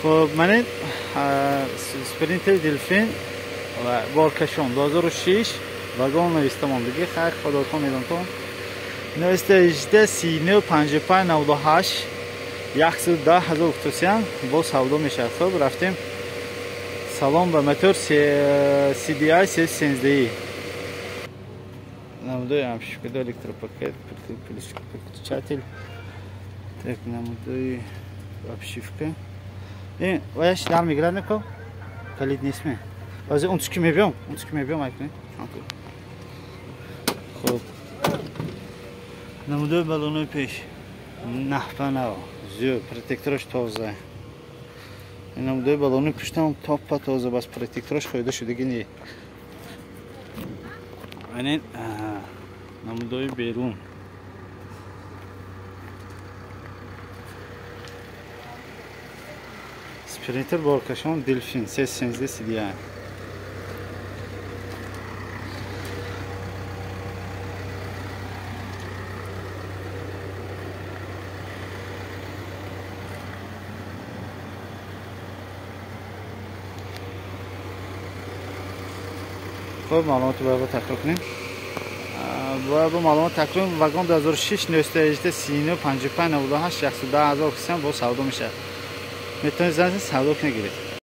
خب من سپرینتر دلفین و بارکشان 2006 واگن نویستم دیگه خیلی خدا کن میدم تو نوشته 18 39 55 98 110,000 اکتوسیان با سودا میشه. خب رفتیم سلام به موتور CDI 313 نمودای همشکل الکتروپاکت پلیشکل так نمودای обшивка این وایش در میگرد نکن کلید نیست می بازی اون چکی میبیم ایکنی خب نمودای بالونوی پیش نحفه نو زیو پروتکتورش تازه این نمودای بالونوی پشتم تاپا تازه بس پروتکتورش خواهده شده نی این نمودای بیرون سپرینتر بارکشان دلفین 313 CDI خب معلومات رو باید تکرار کنیم باید معلومات تکرار کنیم واگن 2006 نوشته 39 55 98 110,000 با سودا میشه میتونید زنید سودا کنید